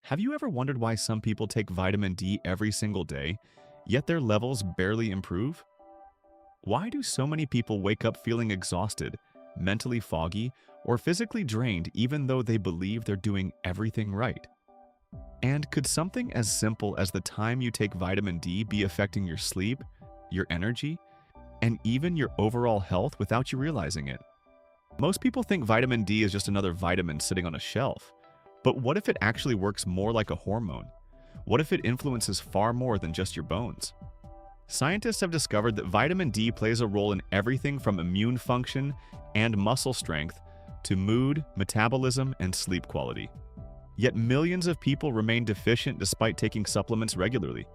Have you ever wondered why some people take vitamin D every single day, yet their levels barely improve? Why do so many people wake up feeling exhausted, mentally foggy, or physically drained even though they believe they're doing everything right? And could something as simple as the time you take vitamin D be affecting your sleep, your energy, and even your overall health without you realizing it? Most people think vitamin D is just another vitamin sitting on a shelf. But what if it actually works more like a hormone? What if it influences far more than just your bones? Scientists have discovered that vitamin D plays a role in everything from immune function and muscle strength to mood, metabolism, and sleep quality. Yet millions of people remain deficient despite taking supplements regularly.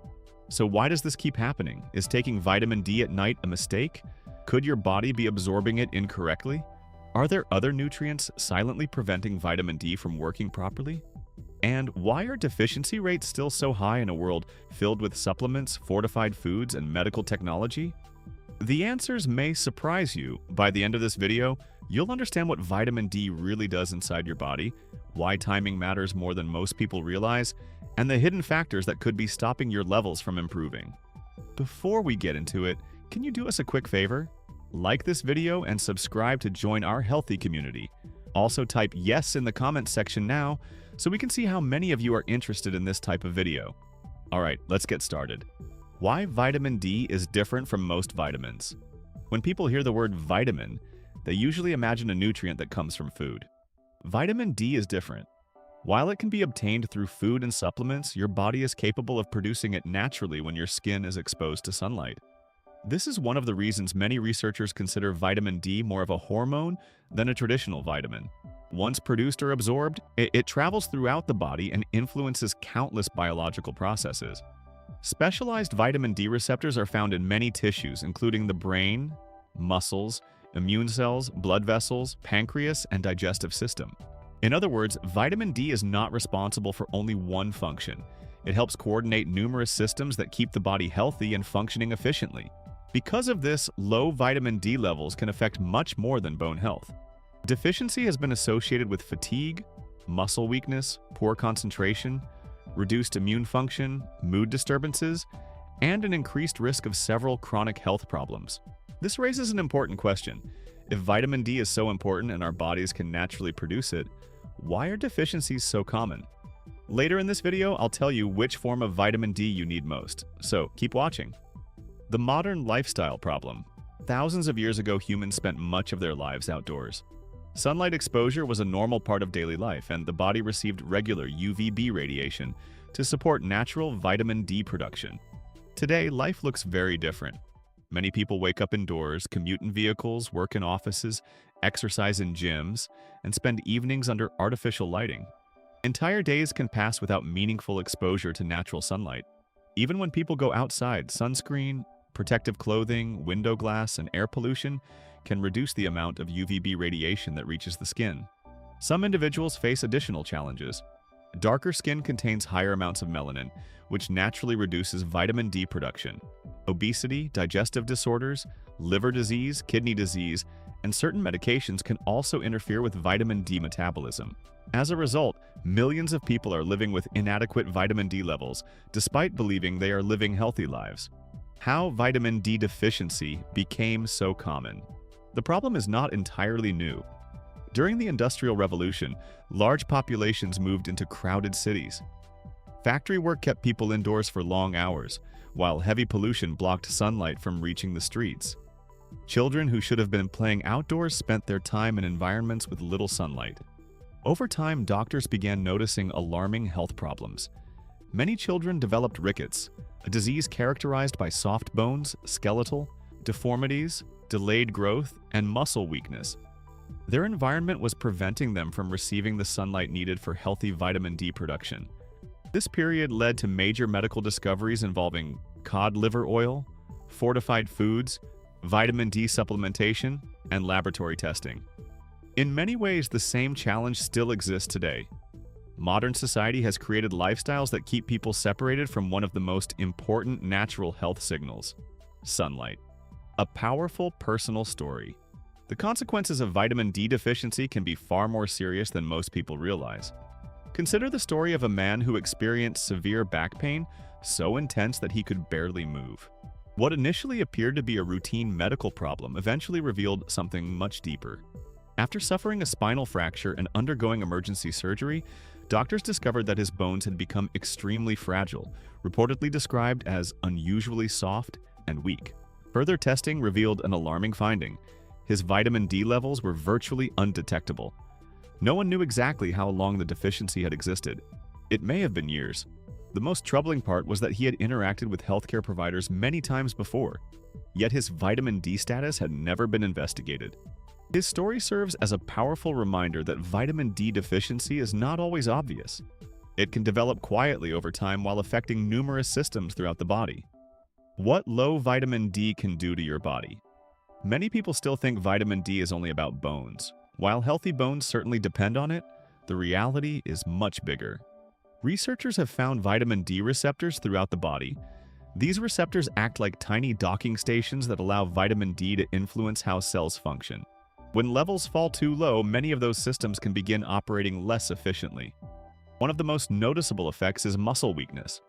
So why does this keep happening? Is taking vitamin D at night a mistake? Could your body be absorbing it incorrectly? Are there other nutrients silently preventing vitamin D from working properly? And why are deficiency rates still so high in a world filled with supplements, fortified foods, and medical technology? The answers may surprise you. By the end of this video, you'll understand what vitamin D really does inside your body, why timing matters more than most people realize, and the hidden factors that could be stopping your levels from improving. Before we get into it, can you do us a quick favor? Like this video and subscribe to join our healthy community. Also type yes in the comments section now so we can see how many of you are interested in this type of video. Alright, let's get started. Why vitamin D is different from most vitamins. When people hear the word vitamin, they usually imagine a nutrient that comes from food. Vitamin D is different. While it can be obtained through food and supplements, your body is capable of producing it naturally when your skin is exposed to sunlight. This is one of the reasons many researchers consider vitamin D more of a hormone than a traditional vitamin. Once produced or absorbed, it travels throughout the body and influences countless biological processes. Specialized vitamin D receptors are found in many tissues, including the brain, muscles, immune cells, blood vessels, pancreas, and digestive system. In other words, vitamin D is not responsible for only one function. It helps coordinate numerous systems that keep the body healthy and functioning efficiently. Because of this, low vitamin D levels can affect much more than bone health. Deficiency has been associated with fatigue, muscle weakness, poor concentration, reduced immune function, mood disturbances, and an increased risk of several chronic health problems. This raises an important question. If vitamin D is so important and our bodies can naturally produce it, why are deficiencies so common? Later in this video, I'll tell you which form of vitamin D you need most, so keep watching. The modern lifestyle problem. Thousands of years ago, humans spent much of their lives outdoors. Sunlight exposure was a normal part of daily life, and the body received regular UVB radiation to support natural vitamin D production. Today, life looks very different. Many people wake up indoors, commute in vehicles, work in offices, exercise in gyms, and spend evenings under artificial lighting. Entire days can pass without meaningful exposure to natural sunlight. Even when people go outside, sunscreen, protective clothing, window glass, and air pollution can reduce the amount of UVB radiation that reaches the skin. Some individuals face additional challenges. Darker skin contains higher amounts of melanin, which naturally reduces vitamin D production. Obesity, digestive disorders, liver disease, kidney disease, and certain medications can also interfere with vitamin D metabolism. As a result, millions of people are living with inadequate vitamin D levels, despite believing they are living healthy lives. How vitamin D deficiency became so common. The problem is not entirely new. During the Industrial Revolution, large populations moved into crowded cities. Factory work kept people indoors for long hours, while heavy pollution blocked sunlight from reaching the streets. Children who should have been playing outdoors spent their time in environments with little sunlight. Over time, doctors began noticing alarming health problems. Many children developed rickets, a disease characterized by soft bones, skeletal deformities, delayed growth, and muscle weakness. Their environment was preventing them from receiving the sunlight needed for healthy vitamin D production. This period led to major medical discoveries involving cod liver oil, fortified foods, vitamin D supplementation, and laboratory testing. In many ways, the same challenge still exists today. Modern society has created lifestyles that keep people separated from one of the most important natural health signals: sunlight. A powerful personal story. The consequences of vitamin D deficiency can be far more serious than most people realize. Consider the story of a man who experienced severe back pain so intense that he could barely move. What initially appeared to be a routine medical problem eventually revealed something much deeper. After suffering a spinal fracture and undergoing emergency surgery, doctors discovered that his bones had become extremely fragile, reportedly described as unusually soft and weak. Further testing revealed an alarming finding. His vitamin D levels were virtually undetectable. No one knew exactly how long the deficiency had existed. It may have been years. The most troubling part was that he had interacted with healthcare providers many times before, yet his vitamin D status had never been investigated. His story serves as a powerful reminder that vitamin D deficiency is not always obvious. It can develop quietly over time while affecting numerous systems throughout the body. What low vitamin D can do to your body? Many people still think vitamin D is only about bones. While healthy bones certainly depend on it, the reality is much bigger. Researchers have found vitamin D receptors throughout the body. These receptors act like tiny docking stations that allow vitamin D to influence how cells function. When levels fall too low, many of those systems can begin operating less efficiently. One of the most noticeable effects is muscle weakness.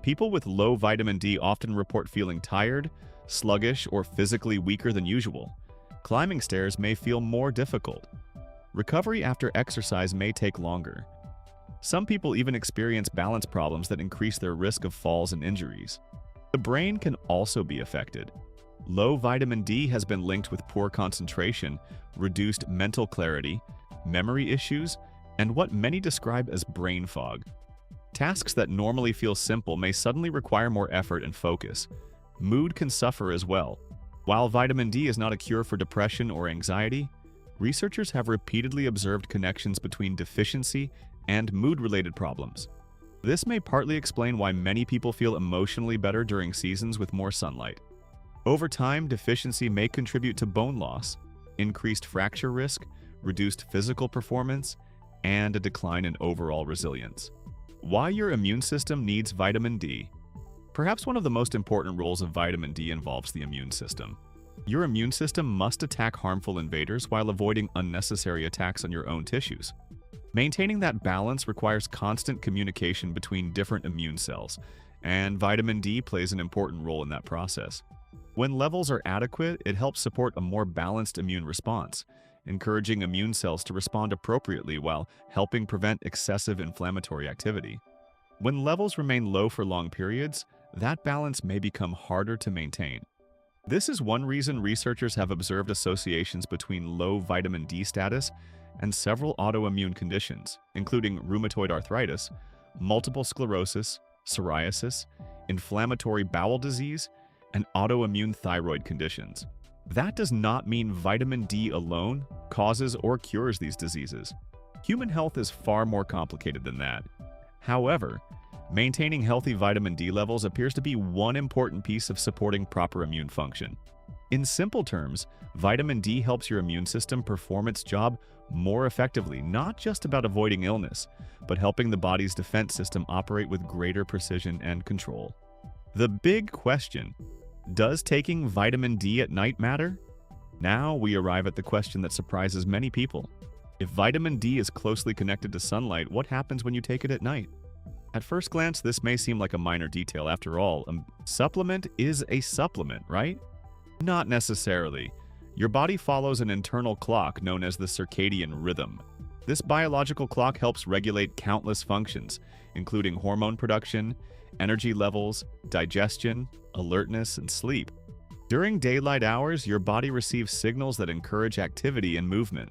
People with low vitamin D often report feeling tired, sluggish, or physically weaker than usual. Climbing stairs may feel more difficult. Recovery after exercise may take longer. Some people even experience balance problems that increase their risk of falls and injuries. The brain can also be affected. Low vitamin D has been linked with poor concentration, reduced mental clarity, memory issues, and what many describe as brain fog. Tasks that normally feel simple may suddenly require more effort and focus. Mood can suffer as well. While vitamin D is not a cure for depression or anxiety, researchers have repeatedly observed connections between deficiency and mood-related problems. This may partly explain why many people feel emotionally better during seasons with more sunlight. Over time, deficiency may contribute to bone loss, increased fracture risk, reduced physical performance, and a decline in overall resilience. Why your immune system needs vitamin D? Perhaps one of the most important roles of vitamin D involves the immune system. Your immune system must attack harmful invaders while avoiding unnecessary attacks on your own tissues. Maintaining that balance requires constant communication between different immune cells, and vitamin D plays an important role in that process. When levels are adequate, it helps support a more balanced immune response, encouraging immune cells to respond appropriately while helping prevent excessive inflammatory activity. When levels remain low for long periods, that balance may become harder to maintain. This is one reason researchers have observed associations between low vitamin D status and several autoimmune conditions, including rheumatoid arthritis, multiple sclerosis, psoriasis, inflammatory bowel disease, and autoimmune thyroid conditions. That does not mean vitamin D alone causes or cures these diseases. Human health is far more complicated than that. However, maintaining healthy vitamin D levels appears to be one important piece of supporting proper immune function. In simple terms, vitamin D helps your immune system perform its job more effectively, not just about avoiding illness, but helping the body's defense system operate with greater precision and control. The big question: does taking vitamin D at night matter? Now we arrive at the question that surprises many people. If vitamin D is closely connected to sunlight, what happens when you take it at night? At first glance, this may seem like a minor detail. After all, a supplement is a supplement, right? Not necessarily. Your body follows an internal clock known as the circadian rhythm. This biological clock helps regulate countless functions, including hormone production, energy levels, digestion, alertness, and sleep. During daylight hours, your body receives signals that encourage activity and movement.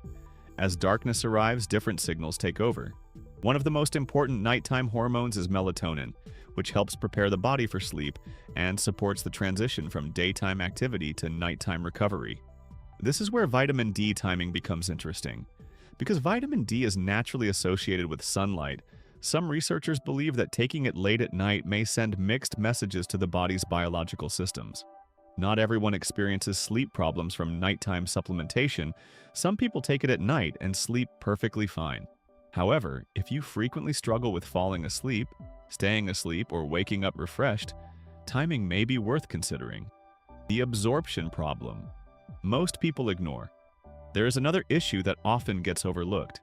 As darkness arrives, different signals take over. One of the most important nighttime hormones is melatonin, which helps prepare the body for sleep and supports the transition from daytime activity to nighttime recovery. This is where vitamin D timing becomes interesting. Because vitamin D is naturally associated with sunlight, some researchers believe that taking it late at night may send mixed messages to the body's biological systems. Not everyone experiences sleep problems from nighttime supplementation. Some people take it at night and sleep perfectly fine. However, if you frequently struggle with falling asleep, staying asleep, or waking up refreshed, timing may be worth considering. The absorption problem. Most people ignore. There is another issue that often gets overlooked: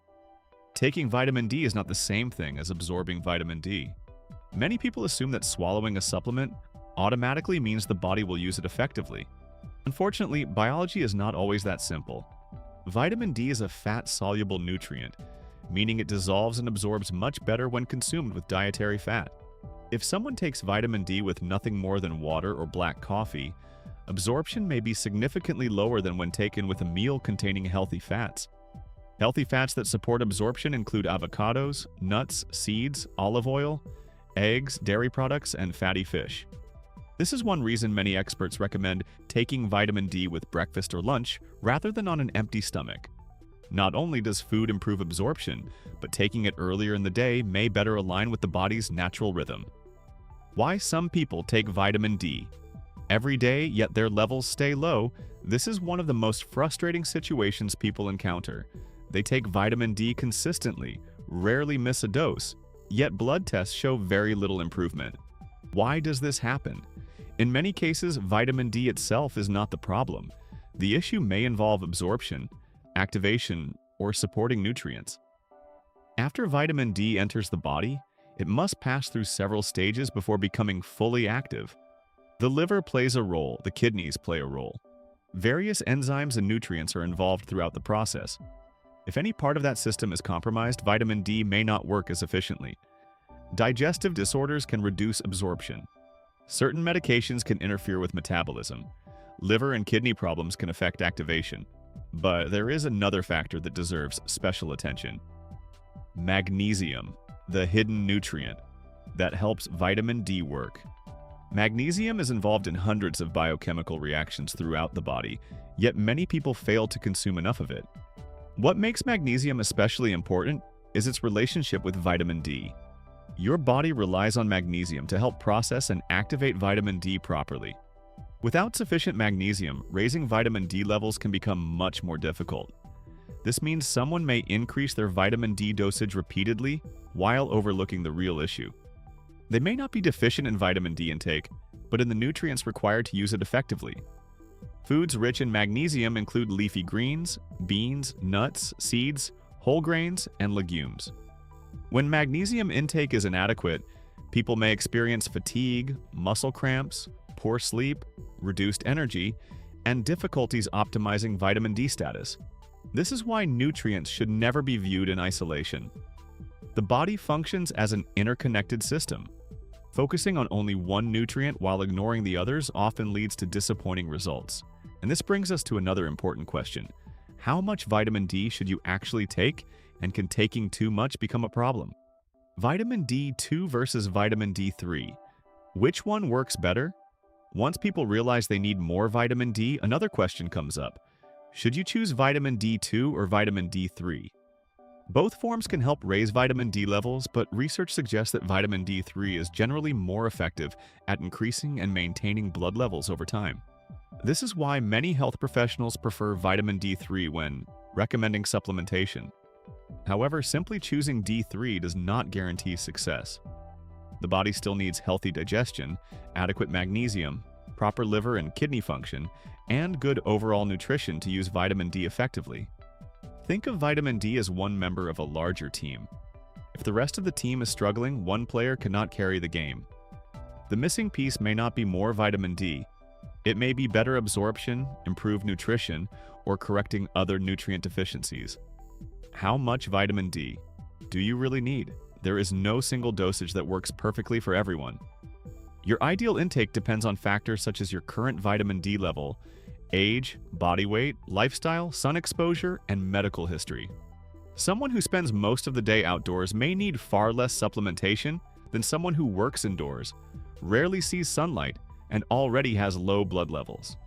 taking vitamin D is not the same thing as absorbing vitamin D. Many people assume that swallowing a supplement automatically means the body will use it effectively. Unfortunately, biology is not always that simple. Vitamin D is a fat-soluble nutrient, meaning it dissolves and absorbs much better when consumed with dietary fat. If someone takes vitamin D with nothing more than water or black coffee, absorption may be significantly lower than when taken with a meal containing healthy fats. Healthy fats that support absorption include avocados, nuts, seeds, olive oil, eggs, dairy products, and fatty fish. This is one reason many experts recommend taking vitamin D with breakfast or lunch rather than on an empty stomach. Not only does food improve absorption, but taking it earlier in the day may better align with the body's natural rhythm. Why some people take vitamin D every day, yet their levels stay low. This is one of the most frustrating situations people encounter. They take vitamin D consistently, rarely miss a dose, yet blood tests show very little improvement. Why does this happen? In many cases, vitamin D itself is not the problem. The issue may involve absorption, activation, or supporting nutrients. After vitamin D enters the body, it must pass through several stages before becoming fully active. The liver plays a role, the kidneys play a role. Various enzymes and nutrients are involved throughout the process. If any part of that system is compromised, vitamin D may not work as efficiently. Digestive disorders can reduce absorption. Certain medications can interfere with metabolism. Liver and kidney problems can affect activation. But there is another factor that deserves special attention. Magnesium, the hidden nutrient that helps vitamin D work. Magnesium is involved in hundreds of biochemical reactions throughout the body, yet many people fail to consume enough of it. What makes magnesium especially important is its relationship with vitamin D. Your body relies on magnesium to help process and activate vitamin D properly. Without sufficient magnesium, raising vitamin D levels can become much more difficult. This means someone may increase their vitamin D dosage repeatedly while overlooking the real issue. They may not be deficient in vitamin D intake, but in the nutrients required to use it effectively. Foods rich in magnesium include leafy greens, beans, nuts, seeds, whole grains, and legumes. When magnesium intake is inadequate, people may experience fatigue, muscle cramps, poor sleep, reduced energy, and difficulties optimizing vitamin D status. This is why nutrients should never be viewed in isolation. The body functions as an interconnected system. Focusing on only one nutrient while ignoring the others often leads to disappointing results. And this brings us to another important question. How much vitamin D should you actually take, and can taking too much become a problem? Vitamin D2 versus vitamin D3. Which one works better? Once people realize they need more vitamin D, another question comes up. Should you choose vitamin D2 or vitamin D3? Both forms can help raise vitamin D levels, but research suggests that vitamin D3 is generally more effective at increasing and maintaining blood levels over time. This is why many health professionals prefer vitamin D3 when recommending supplementation. However, simply choosing D3 does not guarantee success. The body still needs healthy digestion, adequate magnesium, proper liver and kidney function, and good overall nutrition to use vitamin D effectively. Think of vitamin D as one member of a larger team. If the rest of the team is struggling, one player cannot carry the game. The missing piece may not be more vitamin D. It may be better absorption, improved nutrition, or correcting other nutrient deficiencies. How much vitamin D do you really need? There is no single dosage that works perfectly for everyone. Your ideal intake depends on factors such as your current vitamin D level, age, body weight, lifestyle, sun exposure, and medical history. Someone who spends most of the day outdoors may need far less supplementation than someone who works indoors, rarely sees sunlight, and already has low blood levels.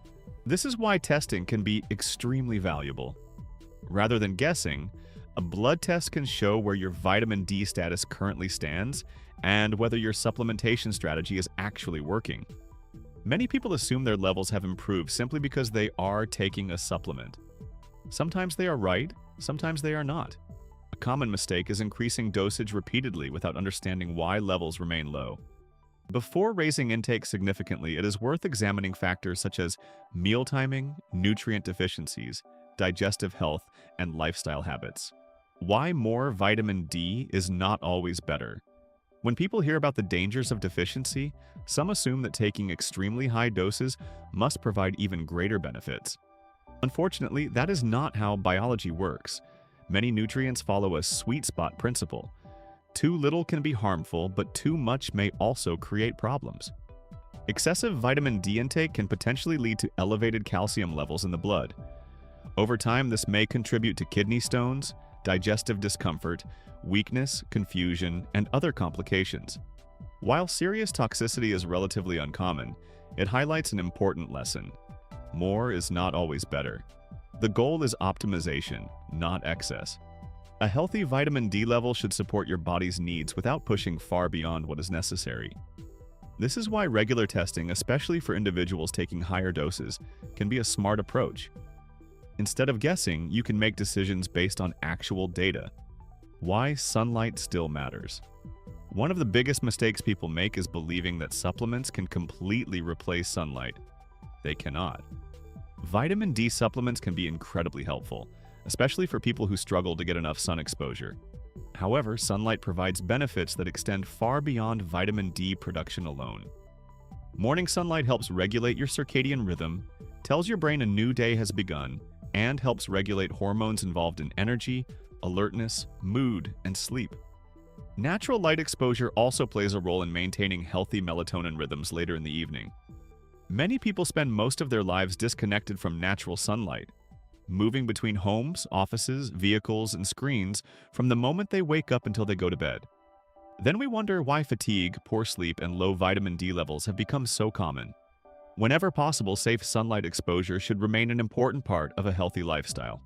This is why testing can be extremely valuable. Rather than guessing, a blood test can show where your vitamin D status currently stands and whether your supplementation strategy is actually working. Many people assume their levels have improved simply because they are taking a supplement. Sometimes they are right, sometimes they are not. A common mistake is increasing dosage repeatedly without understanding why levels remain low. Before raising intake significantly, it is worth examining factors such as meal timing, nutrient deficiencies, digestive health, and lifestyle habits. Why more vitamin D is not always better. When people hear about the dangers of deficiency, some assume that taking extremely high doses must provide even greater benefits. Unfortunately, that is not how biology works. Many nutrients follow a sweet spot principle. Too little can be harmful, but too much may also create problems. Excessive vitamin D intake can potentially lead to elevated calcium levels in the blood. Over time, this may contribute to kidney stones, digestive discomfort, weakness, confusion, and other complications. While serious toxicity is relatively uncommon, it highlights an important lesson. More is not always better. The goal is optimization, not excess. A healthy vitamin D level should support your body's needs without pushing far beyond what is necessary. This is why regular testing, especially for individuals taking higher doses, can be a smart approach. Instead of guessing, you can make decisions based on actual data. Why sunlight still matters. One of the biggest mistakes people make is believing that supplements can completely replace sunlight. They cannot. Vitamin D supplements can be incredibly helpful, especially for people who struggle to get enough sun exposure. However, sunlight provides benefits that extend far beyond vitamin D production alone. Morning sunlight helps regulate your circadian rhythm, tells your brain a new day has begun, and helps regulate hormones involved in energy, alertness, mood, and sleep. Natural light exposure also plays a role in maintaining healthy melatonin rhythms later in the evening. Many people spend most of their lives disconnected from natural sunlight, moving between homes, offices, vehicles, and screens from the moment they wake up until they go to bed. Then we wonder why fatigue, poor sleep, and low vitamin D levels have become so common. Whenever possible, safe sunlight exposure should remain an important part of a healthy lifestyle.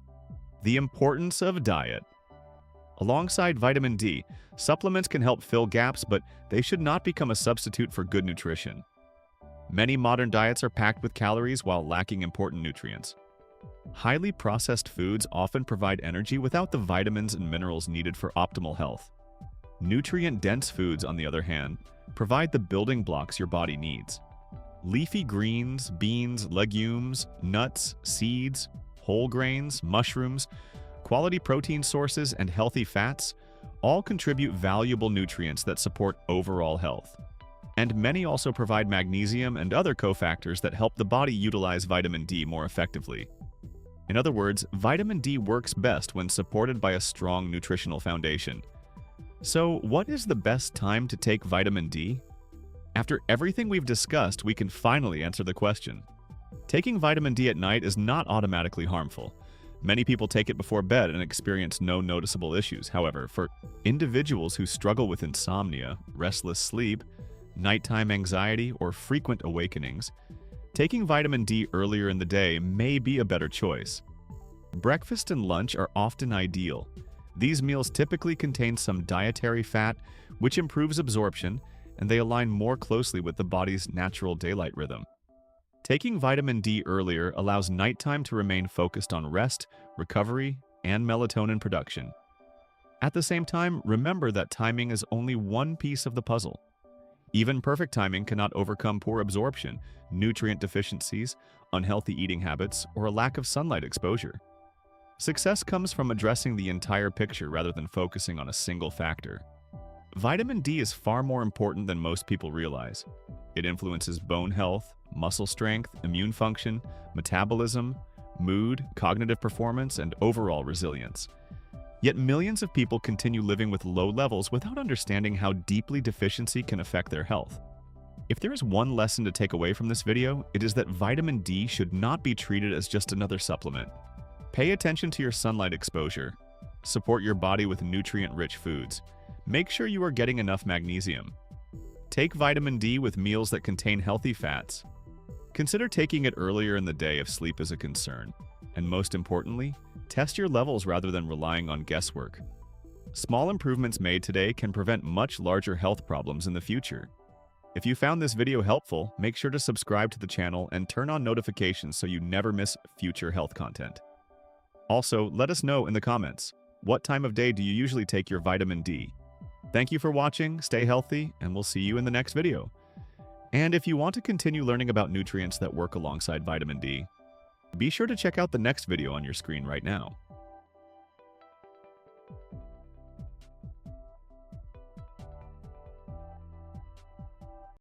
The importance of diet. Alongside vitamin D, supplements can help fill gaps, but they should not become a substitute for good nutrition. Many modern diets are packed with calories while lacking important nutrients. Highly processed foods often provide energy without the vitamins and minerals needed for optimal health. Nutrient-dense foods, on the other hand, provide the building blocks your body needs. Leafy greens, beans, legumes, nuts, seeds, whole grains, mushrooms, quality protein sources, and healthy fats all contribute valuable nutrients that support overall health. And many also provide magnesium and other cofactors that help the body utilize vitamin D more effectively. In other words, vitamin D works best when supported by a strong nutritional foundation. So, what is the best time to take vitamin D? After everything we've discussed, we can finally answer the question. Taking vitamin D at night is not automatically harmful. Many people take it before bed and experience no noticeable issues. However, for individuals who struggle with insomnia, restless sleep, nighttime anxiety, or frequent awakenings, taking vitamin D earlier in the day may be a better choice. Breakfast and lunch are often ideal. These meals typically contain some dietary fat, which improves absorption, and they align more closely with the body's natural daylight rhythm. Taking vitamin D earlier allows nighttime to remain focused on rest, recovery, and melatonin production. At the same time, remember that timing is only one piece of the puzzle. Even perfect timing cannot overcome poor absorption, nutrient deficiencies, unhealthy eating habits, or a lack of sunlight exposure. Success comes from addressing the entire picture rather than focusing on a single factor. Vitamin D is far more important than most people realize. It influences bone health, muscle strength, immune function, metabolism, mood, cognitive performance, and overall resilience. Yet millions of people continue living with low levels without understanding how deeply deficiency can affect their health. If there is one lesson to take away from this video, it is that vitamin D should not be treated as just another supplement. Pay attention to your sunlight exposure. Support your body with nutrient-rich foods. Make sure you are getting enough magnesium. Take vitamin D with meals that contain healthy fats. Consider taking it earlier in the day if sleep is a concern. And most importantly, test your levels rather than relying on guesswork. Small improvements made today can prevent much larger health problems in the future. If you found this video helpful, make sure to subscribe to the channel and turn on notifications so you never miss future health content. Also, let us know in the comments, what time of day do you usually take your vitamin D? Thank you for watching, stay healthy, and we'll see you in the next video. And if you want to continue learning about nutrients that work alongside vitamin D, be sure to check out the next video on your screen right now.